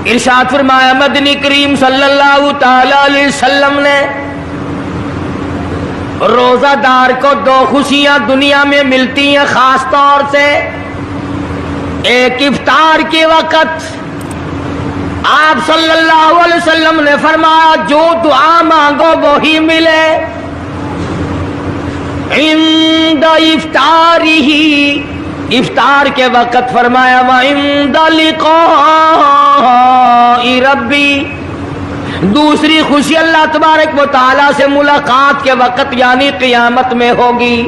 ارشاد فرمایا مدنی کریم صلی اللہ تعالی علیہ وسلم نے روزہ دار کو دو خوشیاں دنیا میں ملتی ہیں خاص طور سے. ایک افطار کے وقت آپ صلی اللہ علیہ وسلم نے فرمایا جو دعا مانگو وہی ملے. عند افطارہ، افطار کے وقت فرمایا وعند لقاء ربی. دوسری خوشی اللہ تبارک و تعالی سے ملاقات کے وقت یعنی قیامت میں ہوگی.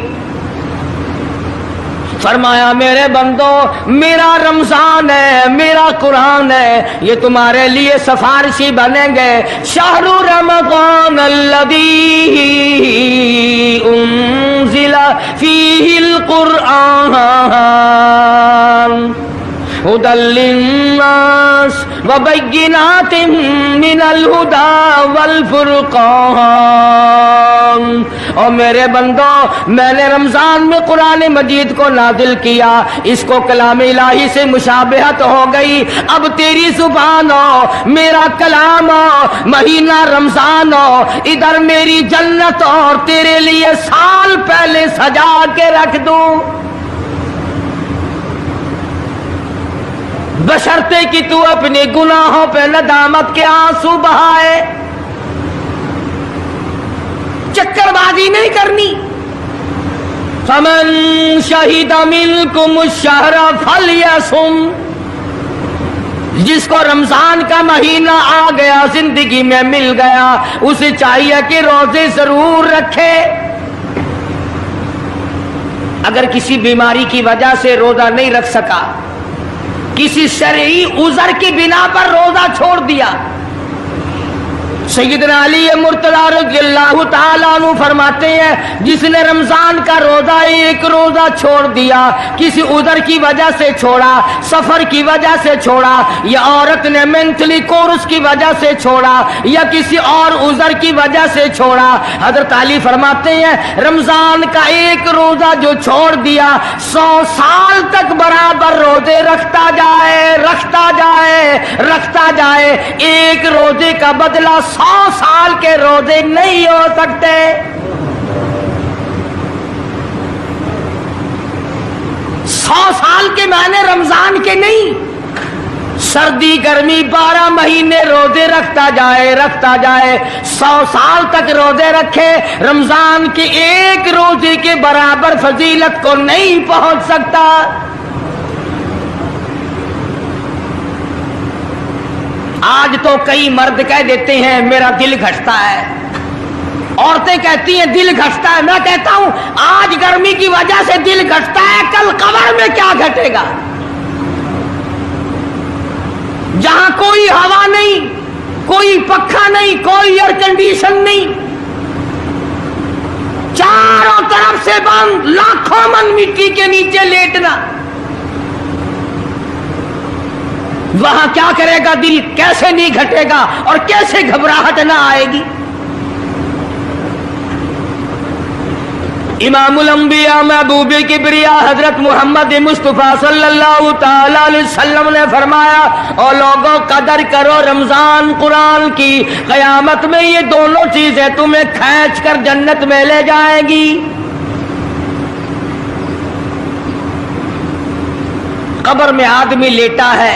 فرمایا میرے بندو میرا رمضان ہے، میرا قرآن ہے، یہ تمہارے لیے سفارشی بنیں گے. شہر رمضان الذی انزل فیہ القرآن ہدی للناس وبینات من الہدی والفرقان. اور میرے بندو میں نے رمضان میں قرآن مجید کو نازل کیا، اس کو کلام الہی سے مشابہت ہو گئی. اب تیری زبان ہو، میرا کلام ہو، مہینہ رمضان ہو، ادھر میری جنت اور تیرے لیے سال پہلے سجا کے رکھ دوں. بشرطے کہ تو اپنے گناہوں پہ ندامت کے آنسو بہائے. چکر بازی نہیں کرنی. فمن شہد منکم الشہر فلیصم. جس کو رمضان کا مہینہ آ گیا، زندگی میں مل گیا، اسے چاہیے کہ روزے ضرور رکھے. اگر کسی بیماری کی وجہ سے روزہ نہیں رکھ سکا، کسی شرعی عذر کی بنا پر روزہ چھوڑ دیا، سیدنا علی مرتضی رضی اللہ تعالیٰ عنہ فرماتے ہیں جس نے رمضان کا روزہ ایک روزہ چھوڑ دیا، کسی عذر کی وجہ سے چھوڑا، سفر کی وجہ سے چھوڑا، یا عورت نے مینٹلی کورس کی وجہ سے چھوڑا، یا کسی اور عذر کی وجہ سے چھوڑا، حضرت علی فرماتے ہیں رمضان کا ایک روزہ جو چھوڑ دیا 100 سال تک برابر روزے رکھتا جائے رکھتا جائے رکھتا جائے. ایک روزے کا بدلہ 100 سال کے روزے نہیں ہو سکتے. سال کے معنی رمضان کے نہیں. سردی گرمی 12 مہینے روزے رکھتا جائے 100 سال تک روزے رکھے، رمضان کے ایک روزے کے برابر فضیلت کو نہیں پہنچ سکتا. آج تو کئی مرد کہہ دیتے ہیں میرا دل گھٹتا ہے، عورتیں کہتی ہیں دل گھٹتا ہے. میں کہتا ہوں آج گرمی کی وجہ سے دل گھٹتا ہے، کل قبر میں کیا گھٹے گا؟ جہاں کوئی ہوا نہیں، کوئی پنکھا نہیں، کوئی ایئر کنڈیشن نہیں، چاروں طرف سے بند، لاکھوں من مٹی کے نیچے لیٹنا، وہاں کیا کرے گا دل؟ کیسے نہیں گھٹے گا اور کیسے گھبراہٹ نہ آئے گی؟ امام الانبیاء محبوب کبریا حضرت محمد مصطفیٰ صلی اللہ تعالی علیہ وسلم نے فرمایا او لوگوں قدر کرو رمضان قرآن کی، قیامت میں یہ دونوں چیزیں تمہیں کھینچ کر جنت میں لے جائے گی. قبر میں آدمی لیٹا ہے،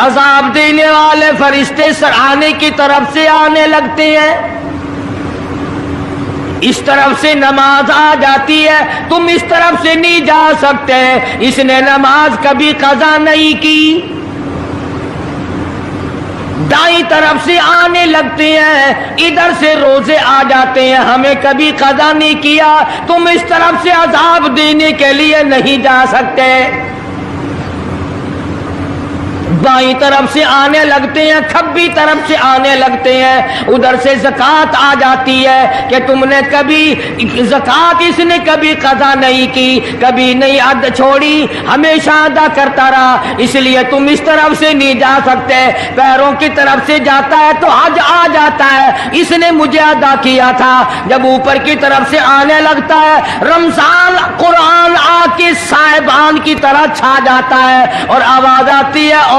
عذاب دینے والے فرشتے سرانے کی طرف سے آنے لگتے ہیں، اس طرف سے نماز آ جاتی ہے، تم اس طرف سے نہیں جا سکتے، اس نے نماز کبھی قضا نہیں کی. دائیں طرف سے آنے لگتے ہیں، ادھر سے روزے آ جاتے ہیں، ہمیں کبھی قضا نہیں کیا، تم اس طرف سے عذاب دینے کے لیے نہیں جا سکتے. بائیں طرف سے آنے لگتے ہیں، کھبی طرف سے آنے لگتے ہیں، ادھر سے زکوٰۃ آ جاتی ہے کہ تم نے کبھی زکوٰۃ اس نے کبھی قضا نہیں کی، کبھی نہیں ادا چھوڑی، ہمیشہ ادا کرتا رہا، اس لیے تم اس طرف سے نہیں جا سکتے. پیروں کی طرف سے جاتا ہے تو حج آ جاتا ہے، اس نے مجھے ادا کیا تھا. جب اوپر کی طرف سے آنے لگتا ہے، رمضان قرآن آ کے صاحبان کی طرح چھا جاتا ہے اور آواز آتی ہے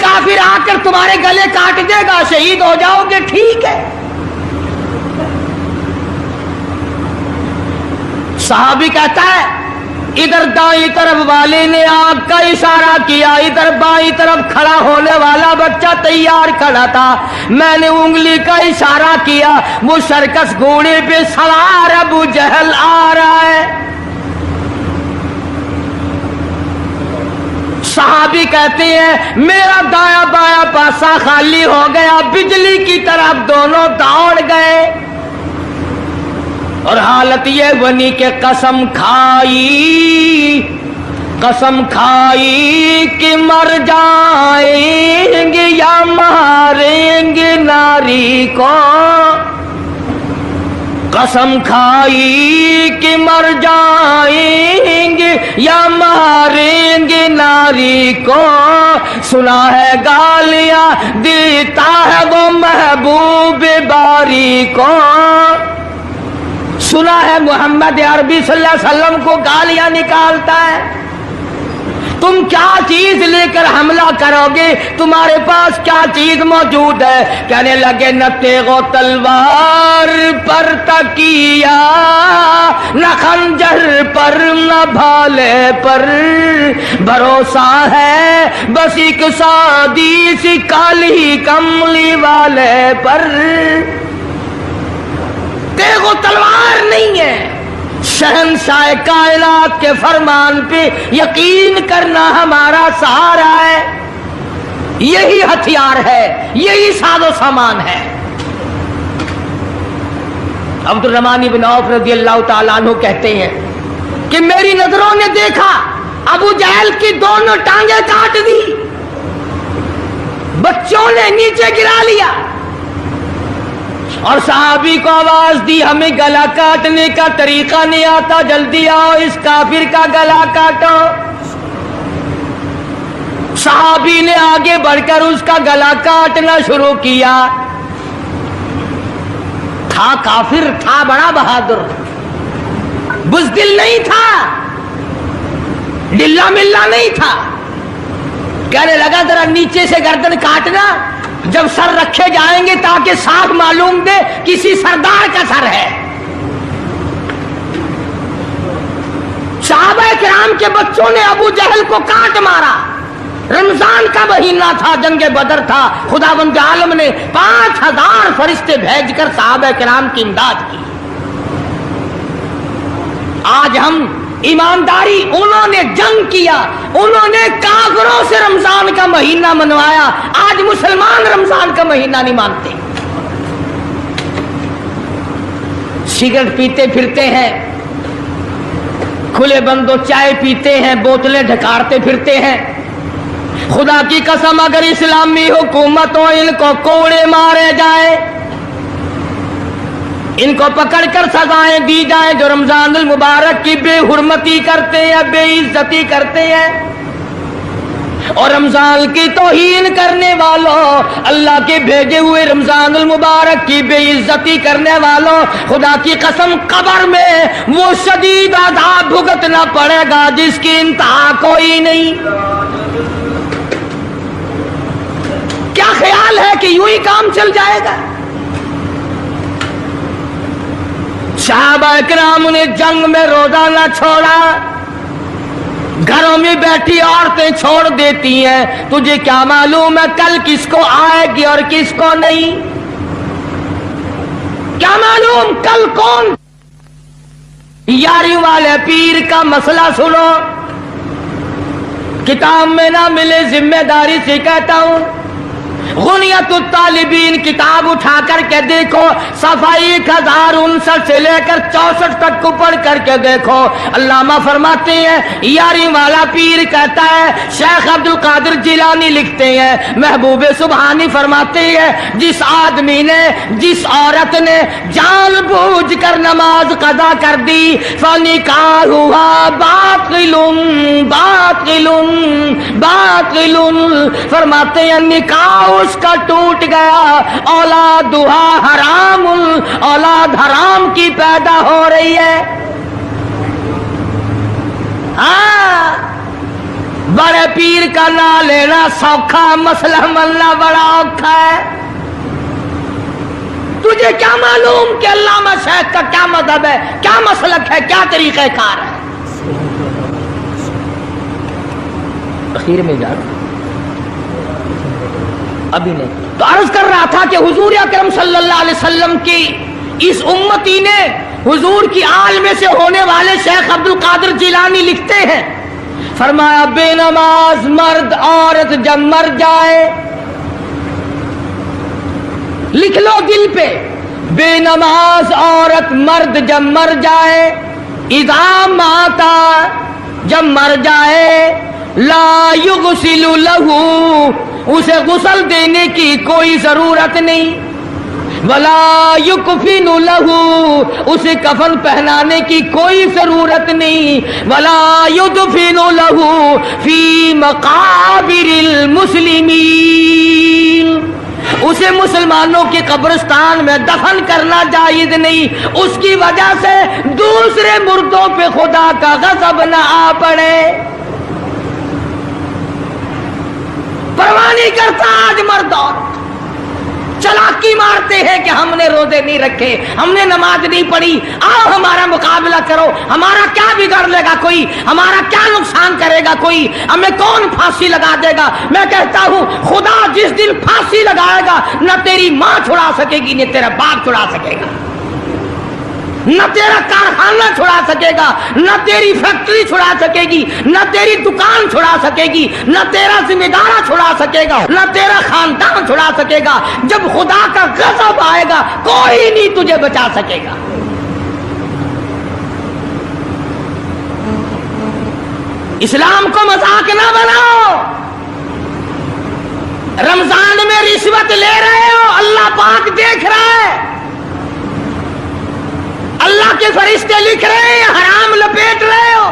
کافر آ کر تمہارے گلے کاٹ دے گا، شہید ہو جاؤ گے، ٹھیک ہے۔ صحابی کہتا ہے ادھر دائیں طرف والے نے آگ کا اشارہ کیا، ادھر بائیں طرف کھڑا ہونے والا بچہ تیار کھڑا تھا، میں نے انگلی کا اشارہ کیا، وہ سرکس گھوڑے پہ سوار ابو جہل آ رہا ہے۔ صحابی کہتے ہیں میرا دایاں بایاں پاسا خالی ہو گیا، بجلی کی طرف دونوں دوڑ گئے، اور حالت یہ بنی کہ قسم کھائی کہ مر جائیں گے یا ماریں گے ناری کو، قسم کھائی کہ مر جائیں گے یا ماریں گے ناری کو، سنا ہے گالیاں دیتا ہے وہ محبوب باری کو، سنا ہے محمد عربی صلی اللہ علیہ وسلم کو گالیاں نکالتا ہے، تم کیا چیز لے کر حملہ کرو گے، تمہارے پاس کیا چیز موجود ہے؟ کہنے لگے نہ تیغ و تلوار پر تکیہ، نہ خنجر پر نہ بھالے پر، بھروسہ ہے بس ایک سادی سی کالی کملی والے پر، تیغ و تلوار نہیں ہے، شہنشاہ کائنات کے فرمان پہ یقین کرنا ہمارا سہارا ہے، یہی ہتھیار ہے، یہی ساز و سامان ہے۔ عبد الرحمن بن عوف رضی اللہ تعالیٰ عنہ کہتے ہیں کہ میری نظروں نے دیکھا ابو جہل کی دونوں ٹانگیں کاٹ دی، بچوں نے نیچے گرا لیا، اور صحابی کو آواز دی ہمیں گلا کاٹنے کا طریقہ نہیں آتا، جلدی آؤ اس کافر کا گلا کاٹو۔ صحابی نے آگے بڑھ کر اس کا گلا کاٹنا شروع کیا، تھا کافر، تھا بڑا بہادر، بزدل نہیں تھا، ڈلا ملا نہیں تھا، کہنے لگا ذرا نیچے سے گردن کاٹنا، جب سر رکھے جائیں گے تاکہ صاف معلوم دے کسی سردار کا سر ہے۔ صحابہ کرام کے بچوں نے ابو جہل کو کاٹ مارا، رمضان کا مہینہ تھا، جنگ بدر تھا، خداوند عالم نے 5000 فرشتے بھیج کر صحابہ کرام کی امداد کی۔ آج ہم ایمانداری، انہوں نے جنگ کیا، انہوں نے کافروں سے رمضان کا مہینہ منوایا، آج مسلمان رمضان کا مہینہ نہیں مانتے، سگریٹ پیتے پھرتے ہیں، کھلے بندوں چائے پیتے ہیں، بوتلیں ڈھکارتے پھرتے ہیں۔ خدا کی قسم اگر اسلامی حکومت ہو ان کو کوڑے مارے جائیں، ان کو پکڑ کر سزائیں دی جائیں جو رمضان المبارک کی بے حرمتی کرتے ہیں، بے عزتی کرتے ہیں، اور رمضان کی توہین کرنے والوں، اللہ کے بھیجے ہوئے رمضان المبارک کی بے عزتی کرنے والوں، خدا کی قسم قبر میں وہ شدید عذاب بھگتنا پڑے گا جس کی انتہا کوئی نہیں۔ کیا خیال ہے کہ یوں ہی کام چل جائے گا؟ صحابہ کرام نے جنگ میں روزہ نہ چھوڑا، گھروں میں بیٹھی عورتیں چھوڑ دیتی ہیں، تجھے کیا معلوم ہے کل کس کو آئے گی اور کس کو نہیں؟ کیا معلوم کل کون؟ یاری والے پیر کا مسئلہ سنو، کتاب میں نہ ملے ذمہ داری سے کہتا ہوں، غنیت الطالبین کتاب اٹھا کر کے دیکھو، صفحہ 1059 سے لے کر 64 تک کو پڑھ کر کے دیکھو، علامہ فرماتے ہیں یاری والا پیر کہتا ہے، شیخ عبد القادر جیلانی لکھتے ہیں، محبوب سبحانی فرماتے ہیں، جس آدمی نے، جس عورت نے جان بوجھ کر نماز قضا کر دی، فنکاحها باطل باطل باطل، فرماتے ہیں نکاح اس کا ٹوٹ گیا، اولادھا حرام، اولاد حرام کی پیدا ہو رہی ہے۔ ہاں، بڑے پیر کا نام لینا سوکھا، مسئلہ ملنا بڑا اوکھا ہے۔ تجھے کیا معلوم کہ علامہ شیخ کا کیا مذہب ہے، کیا مسلک ہے، کیا طریقہ کار ہے؟ اخیر میں جا ابھی نہیں تو عرض کر رہا تھا کہ حضور اکرم صلی اللہ علیہ وسلم کی اس امتی نے حضور کی آل میں سے ہونے والے شیخ عبد القادر جیلانی لکھتے ہیں، فرمایا بے نماز مرد عورت جب مر جائے، لکھ لو دل پہ، بے نماز عورت مرد جب مر جائے، اذا ماتا جب مر جائے، لا یغسل لہو اسے غسل دینے کی کوئی ضرورت نہیں، ولا یکفن لہو اسے کفن پہنانے کی کوئی ضرورت نہیں، ولا یدفن لہو فی مقابر المسلمین اسے مسلمانوں کے قبرستان میں دفن کرنا جائز نہیں، اس کی وجہ سے دوسرے مردوں پہ خدا کا غضب نہ آ پڑے۔ پرواہ نہیں کرتا آج مرد عورت، چلاکی مارتے ہیں کہ ہم نے روزے نہیں رکھے، ہم نے نماز نہیں پڑھی، آؤ ہمارا مقابلہ کرو، ہمارا کیا بگاڑ لے گا کوئی، ہمارا کیا نقصان کرے گا کوئی، ہمیں کون پھانسی لگا دے گا؟ میں کہتا ہوں خدا جس دن پھانسی لگائے گا نہ تیری ماں چھڑا سکے گی نہ تیرا باپ چھڑا سکے گا، نہ تیرا کارخانہ چھڑا سکے گا، نہ تیری فیکٹری چھڑا سکے گی، نہ تیری دکان چھڑا سکے گی، نہ تیرا ذمہ دارہ چھڑا سکے گا، نہ تیرا خاندان چھڑا سکے گا۔ جب خدا کا غضب آئے گا کوئی نہیں تجھے بچا سکے گا۔ اسلام کو مذاق نہ بناؤ۔ رمضان میں رشوت لے رہے ہو، اللہ پاک دیکھ رہا ہے، اللہ کے فرشتے لکھ رہے ہیں، حرام لپیٹ رہے ہو۔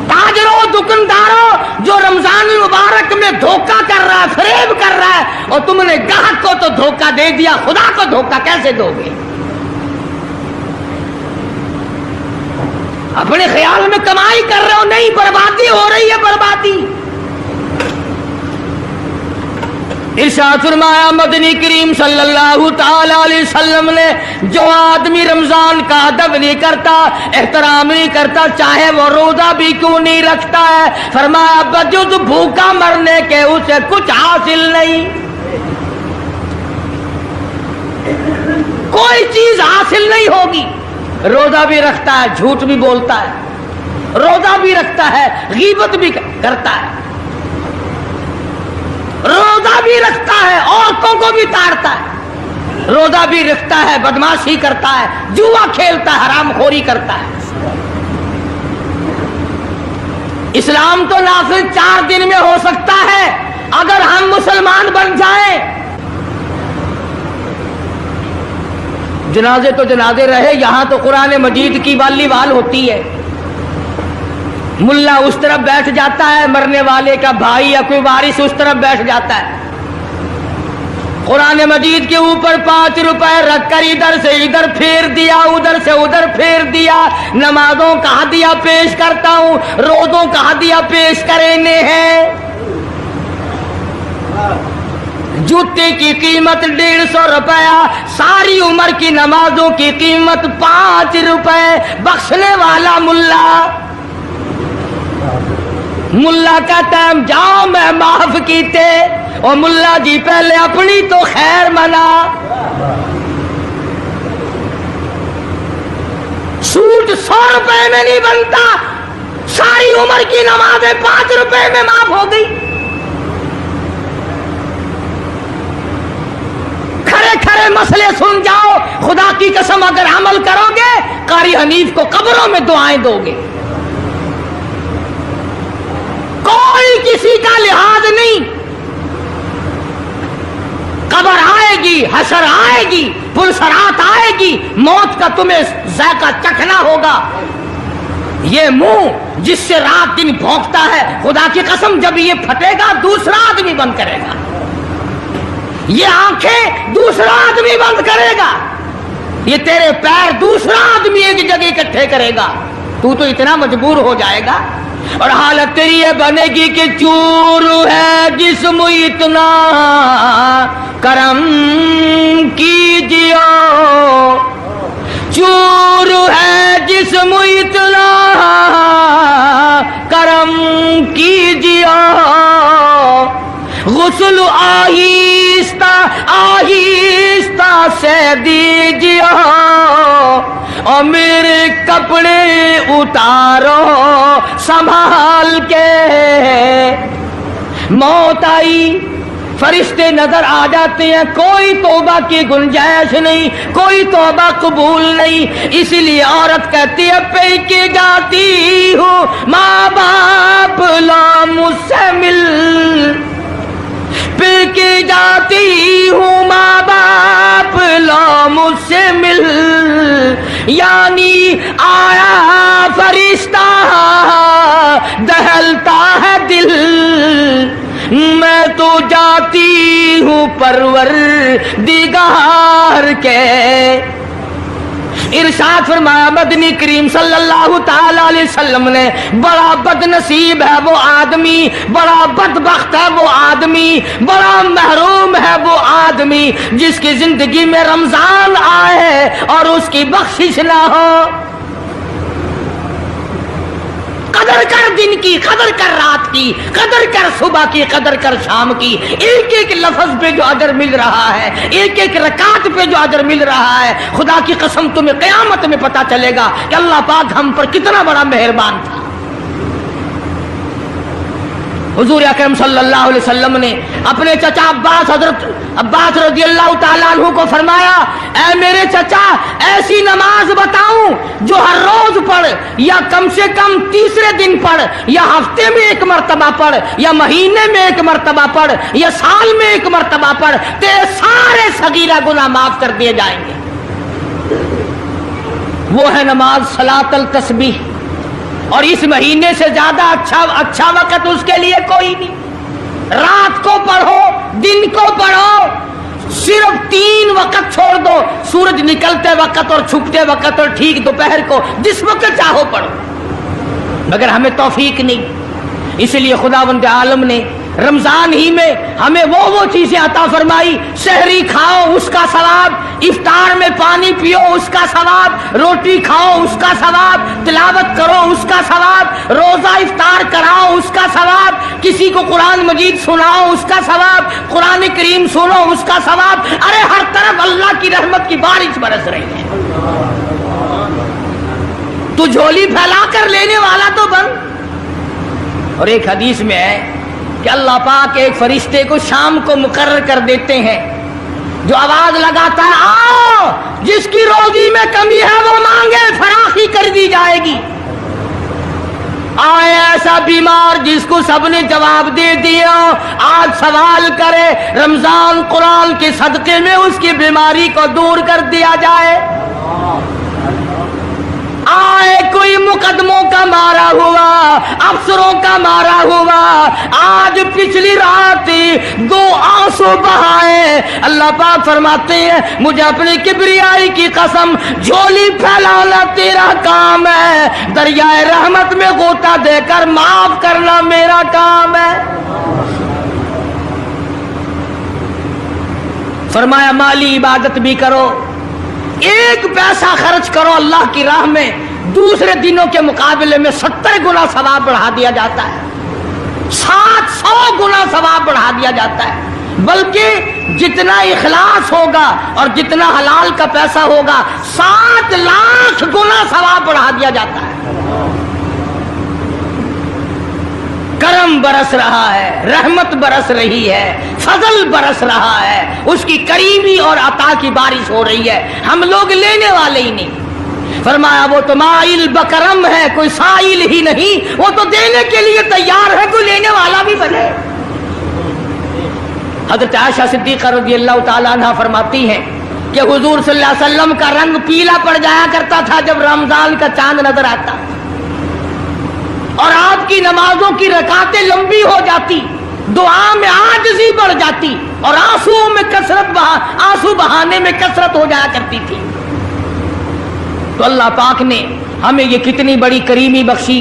تاجروں دکانداروں جو رمضان المبارک میں دھوکہ کر رہا ہے، فریب کر رہا ہے، اور تم نے گاہک کو تو دھوکہ دے دیا، خدا کو دھوکہ کیسے دو گے؟ اپنے خیال میں کمائی کر رہے ہو، نہیں، بربادی ہو رہی ہے، بربادی۔ ارشاد فرمایا مدنی کریم صلی اللہ تعالی علیہ وسلم نے، جو آدمی رمضان کا ادب نہیں کرتا، احترام نہیں کرتا، چاہے وہ روزہ بھی کیوں نہیں رکھتا ہے، فرمایا بجز بھوکا مرنے کے اسے کچھ حاصل نہیں، کوئی چیز حاصل نہیں ہوگی۔ روزہ بھی رکھتا ہے، جھوٹ بھی بولتا ہے، روزہ بھی رکھتا ہے، غیبت بھی کرتا ہے، روزہ بھی رکھتا ہے، عورتوں کو بھی تاڑتا ہے، روزہ بھی رکھتا ہے، بدماشی کرتا ہے، جوا کھیلتا ہے، حرام خوری کرتا ہے۔ اسلام تو نافذ 4 دن میں ہو سکتا ہے اگر ہم مسلمان بن جائیں۔ جنازے تو جنازے رہے، یہاں تو قرآن مجید کی والی وال ہوتی ہے، ملا اس طرف بیٹھ جاتا ہے، مرنے والے کا بھائی یا کوئی وارث اس طرف بیٹھ جاتا ہے، قرآن مجید کے اوپر 5 روپے رکھ کر ادھر سے ادھر پھیر دیا، ادھر سے ادھر پھیر دیا۔ نمازوں کا ہدیہ پیش کرتا ہوں، روزوں کا ہدیہ پیش کرنے ہیں۔ جوتے کی قیمت 150 روپیہ، ساری عمر کی نمازوں کی قیمت 5 روپے، بخشنے والا ملا۔ ملا کا ٹائم جاؤ میں معاف کیتے، اور ملا جی پہلے اپنی تو خیر منا۔ سوٹ 100 روپے میں نہیں بنتا، ساری عمر کی نمازیں 5 روپے میں معاف ہو گئی۔ کھڑے کھڑے مسئلے سن جاؤ، خدا کی قسم اگر عمل کرو گے قاری حنیف کو قبروں میں دعائیں دو گے، کوئی کسی کا لحاظ نہیں۔ قبر آئے گی، حشر آئے گی، پلسرات آئے گی، موت کا تمہیں ذائقہ چکھنا ہوگا۔ یہ منہ جس سے رات دن بھونکتا ہے، خدا کی قسم جب یہ پھٹے گا دوسرا آدمی بند کرے گا، یہ آنکھیں دوسرا آدمی بند کرے گا، یہ تیرے پیر دوسرا آدمی ایک جگہ اکٹھے کرے گا، تو اتنا مجبور ہو جائے گا اور حالت تیری یہ بنے گی کہ چور ہے جسم اتنا کرم کیجیے، چور ہے جسم اتنا کرم کیجیے، غسل آہستہ آہستہ سے دیجیے، اور میرے کپڑے اتارو سنبھال کے۔ موت آئی، فرشتے نظر آ جاتے ہیں، کوئی توبہ کی گنجائش نہیں، کوئی توبہ قبول نہیں، اسی لیے عورت کہتی ہے پی کے جاتی ہوں ماں باپ لا مجھ سے مل، پی کے جاتی ہوں ماں باپ لا مجھ سے مل، یعنی آیا فرشتہ دہلتا ہے دل، میں تو جاتی ہوں پروردگار کے۔ ارشاد فرمایا مدنی کریم صلی اللہ تعالی علیہ وسلم نے، بڑا بد نصیب ہے وہ آدمی، بڑا بدبخت ہے وہ آدمی، بڑا محروم ہے وہ آدمی جس کی زندگی میں رمضان آئے اور اس کی بخشش نہ ہو۔ قدر کر دن کی، قدر کر رات کی، قدر کر صبح کی، قدر کر شام کی، ایک ایک لفظ پہ جو اجر مل رہا ہے، ایک ایک رکعت پہ جو اجر مل رہا ہے، خدا کی قسم تمہیں قیامت میں پتہ چلے گا کہ اللہ پاک ہم پر کتنا بڑا مہربان تھا۔ حضور اکرم صلی اللہ علیہ وسلم نے اپنے چچا عباس، حضرت عباس رضی اللہ تعالیٰ عنہ کو فرمایا، اے میرے چچا ایسی نماز بتاؤں جو ہر روز پڑھ، یا کم سے کم تیسرے دن پڑھ، یا ہفتے میں ایک مرتبہ پڑھ، یا مہینے میں ایک مرتبہ پڑھ، یا سال میں ایک مرتبہ پڑھ، تیرے سارے صغیرہ گناہ معاف کر دیے جائیں گے۔ وہ ہے نماز صلاۃ التسبیح، اور اس مہینے سے زیادہ اچھا وقت اس کے لیے کوئی نہیں۔ رات کو پڑھو، دن کو پڑھو، صرف 3 وقت چھوڑ دو، سورج نکلتے وقت اور چھپتے وقت اور ٹھیک دوپہر کو، جس وقت چاہو پڑھو، مگر ہمیں توفیق نہیں۔ اس لیے خداوند عالم نے رمضان ہی میں ہمیں وہ چیزیں عطا فرمائی، سحری کھاؤ اس کا ثواب، افطار میں پانی پیو اس کا ثواب، روٹی کھاؤ اس کا ثواب، تلاوت کرو اس کا ثواب، روزہ افطار کراؤ اس کا ثواب، کسی کو قرآن مجید سناؤ اس کا ثواب، قرآن کریم سنو اس کا ثواب۔ ارے ہر طرف اللہ کی رحمت کی بارش برس رہی ہے، تو جھولی پھیلا کر لینے والا تو بن۔ اور ایک حدیث میں ہے کہ اللہ پاک ایک فرشتے کو شام کو مقرر کر دیتے ہیں جو آواز لگاتا ہے آؤ، جس کی روزی میں کمی ہے وہ مانگے، فراخی کر دی جائے گی۔ آئے ایسا بیمار جس کو سب نے جواب دے دیا، آج سوال کرے، رمضان قرآن کے صدقے میں اس کی بیماری کو دور کر دیا جائے۔ آئے کوئی مقدموں کا مارا ہوا، افسروں کا مارا ہوا، آج پچھلی رات 2 آنسو بہائے، اللہ پاک فرماتے ہیں مجھے اپنی کبریائی کی قسم، جھولی پھیلانا تیرا کام ہے، دریائے رحمت میں غوطہ دے کر معاف کرنا میرا کام ہے۔ فرمایا مالی عبادت بھی کرو، 1 پیسہ خرچ کرو اللہ کی راہ میں، دوسرے دنوں کے مقابلے میں 70 گنا ثواب بڑھا دیا جاتا ہے، 700 گنا ثواب بڑھا دیا جاتا ہے، بلکہ جتنا اخلاص ہوگا اور جتنا حلال کا پیسہ ہوگا 7 لاکھ گنا ثواب بڑھا دیا جاتا ہے۔ کرم برس رہا ہے، رحمت برس رہی ہے، فضل برس رہا ہے، اس کی کریمی اور عطا کی بارش ہو رہی ہے، ہم لوگ لینے والے ہی نہیں۔ فرمایا وہ تو مائل بکرم ہے، کوئی سائل ہی نہیں، وہ تو دینے کے لیے تیار ہے، کوئی لینے والا بھی بنے۔ حضرت عائشہ صدیقہ رضی اللہ تعالیٰ عنہ فرماتی ہیں کہ حضور صلی اللہ علیہ وسلم کا رنگ پیلا پڑ جایا کرتا تھا جب رمضان کا چاند نظر آتا، اور آپ کی نمازوں کی رکعتیں لمبی ہو جاتی، دعا میں عاجزی بڑھ جاتی، اور آنسو بہانے میں کثرت ہو جایا کرتی تھی۔ تو اللہ پاک نے ہمیں یہ کتنی بڑی کریمی بخشی